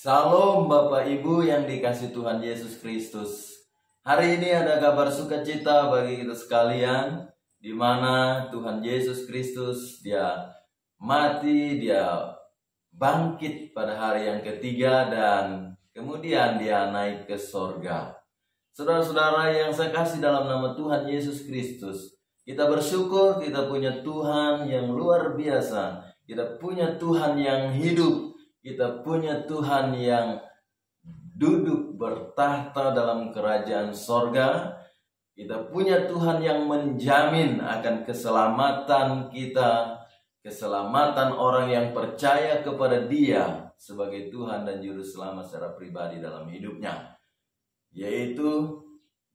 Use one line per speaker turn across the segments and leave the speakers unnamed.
Salam Bapak Ibu yang dikasih Tuhan Yesus Kristus. Hari ini ada kabar sukacita bagi kita sekalian, di mana Tuhan Yesus Kristus Dia mati, Dia bangkit pada hari yang ketiga, dan kemudian Dia naik ke sorga. Saudara-saudara yang saya kasih dalam nama Tuhan Yesus Kristus, kita bersyukur kita punya Tuhan yang luar biasa. Kita punya Tuhan yang hidup. Kita punya Tuhan yang duduk bertahta dalam kerajaan sorga. Kita punya Tuhan yang menjamin akan keselamatan kita, keselamatan orang yang percaya kepada Dia sebagai Tuhan dan Juru Selamat secara pribadi dalam hidupnya. Yaitu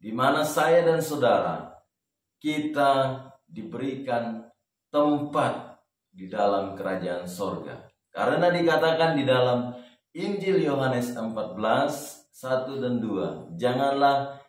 di mana saya dan saudara, kita diberikan tempat di dalam kerajaan sorga. Karena dikatakan di dalam Injil Yohanes 14, 1 dan 2, janganlah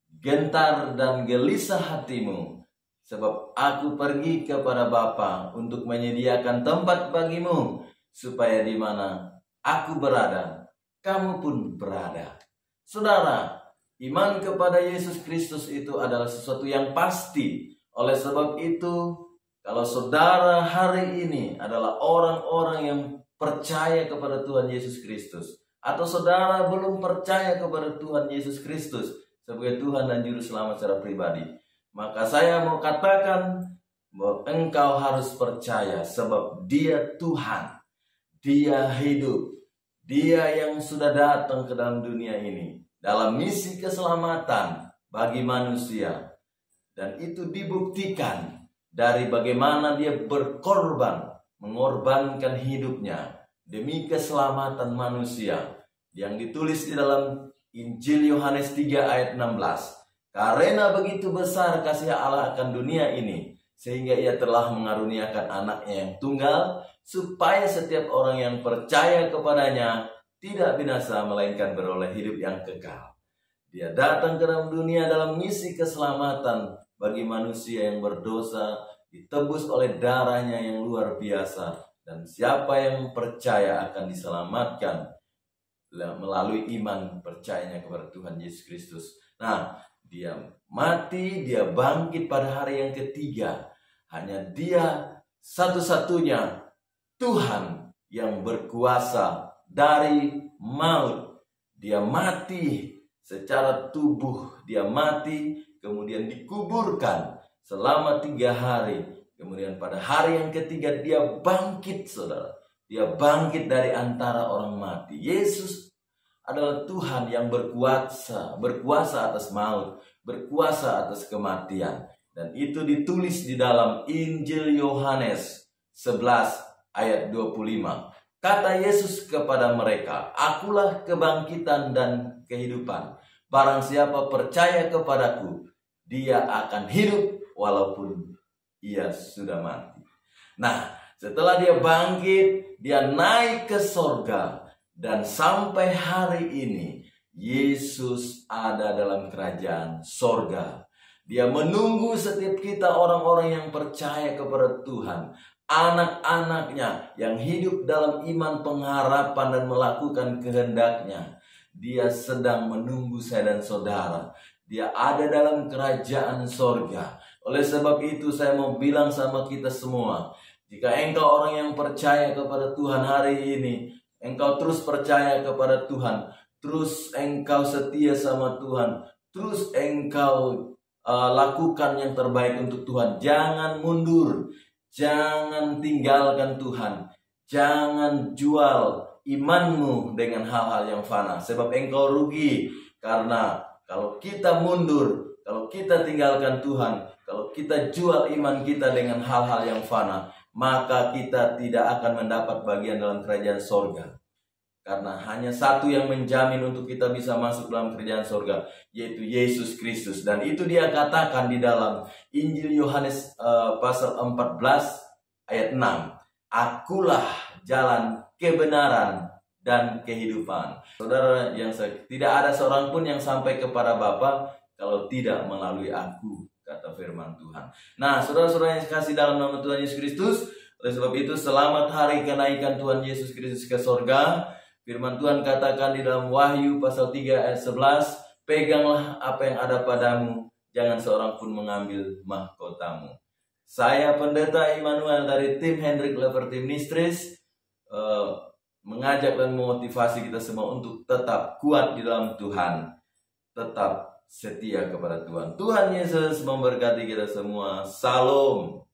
gentar dan gelisah hatimu, sebab aku pergi kepada Bapa untuk menyediakan tempat bagimu, supaya di mana aku berada, kamu pun berada. Saudara, iman kepada Yesus Kristus itu adalah sesuatu yang pasti. Oleh sebab itu, kalau saudara hari ini adalah orang-orang yang percaya kepada Tuhan Yesus Kristus, atau saudara belum percaya kepada Tuhan Yesus Kristus sebagai Tuhan dan Juru Selamat secara pribadi, maka saya mau katakan bahwa engkau harus percaya, sebab Dia Tuhan, Dia hidup, Dia yang sudah datang ke dalam dunia ini dalam misi keselamatan bagi manusia. Dan itu dibuktikan dari bagaimana Dia berkorban, mengorbankan hidupnya demi keselamatan manusia, yang ditulis di dalam Injil Yohanes 3 ayat 16. Karena begitu besar kasih Allah akan dunia ini, sehingga Ia telah mengaruniakan anaknya yang tunggal, supaya setiap orang yang percaya kepadanya tidak binasa, melainkan beroleh hidup yang kekal. Dia datang ke dalam dunia dalam misi keselamatan bagi manusia yang berdosa, ditebus oleh darahnya yang luar biasa. Dan siapa yang percaya akan diselamatkan melalui iman percayanya kepada Tuhan Yesus Kristus. Nah, Dia mati, Dia bangkit pada hari yang ketiga. Hanya Dia satu-satunya Tuhan yang berkuasa dari maut. Dia mati secara tubuh, Dia mati, kemudian dikuburkan selama 3 hari. Kemudian pada hari yang ketiga Dia bangkit, saudara. Dia bangkit dari antara orang mati. Yesus adalah Tuhan yang berkuasa atas maut, berkuasa atas kematian. Dan itu ditulis di dalam Injil Yohanes 11 ayat 25. Kata Yesus kepada mereka, "Akulah kebangkitan dan kehidupan. Barang siapa percaya kepadaku, dia akan hidup walaupun ia sudah mati." Nah, setelah Dia bangkit, Dia naik ke sorga. Dan sampai hari ini, Yesus ada dalam kerajaan sorga. Dia menunggu setiap kita orang-orang yang percaya kepada Tuhan, anak-anaknya yang hidup dalam iman pengharapan dan melakukan kehendak-Nya. Dia sedang menunggu saya dan saudara. Dia ada dalam kerajaan sorga. Oleh sebab itu saya mau bilang sama kita semua, jika engkau orang yang percaya kepada Tuhan hari ini, engkau terus percaya kepada Tuhan, terus engkau setia sama Tuhan, terus engkau lakukan yang terbaik untuk Tuhan. Jangan mundur, jangan tinggalkan Tuhan, jangan jual imanmu dengan hal-hal yang fana, sebab engkau rugi. Karena kalau kita mundur, kalau kita tinggalkan Tuhan, kalau kita jual iman kita dengan hal-hal yang fana, maka kita tidak akan mendapat bagian dalam kerajaan sorga. Karena hanya satu yang menjamin untuk kita bisa masuk dalam kerajaan sorga, yaitu Yesus Kristus. Dan itu Dia katakan di dalam Injil Yohanes pasal 14 ayat 6. "Akulah jalan, kebenaran, dan kehidupan." Saudara yang tidak ada seorang pun yang sampai kepada Bapa kalau tidak melalui aku, kata firman Tuhan. Nah, saudara-saudara yang kasih dalam nama Tuhan Yesus Kristus, oleh sebab itu selamat hari kenaikan Tuhan Yesus Kristus ke sorga. Firman Tuhan katakan di dalam Wahyu pasal 3 ayat 11, peganglah apa yang ada padamu, jangan seorang pun mengambil mahkotamu. Saya Pendeta Immanuel dari tim Hendrik Liberty Ministries mengajak dan memotivasi kita semua untuk tetap kuat di dalam Tuhan, tetap setia kepada Tuhan. Tuhan Yesus memberkati kita semua. Salam.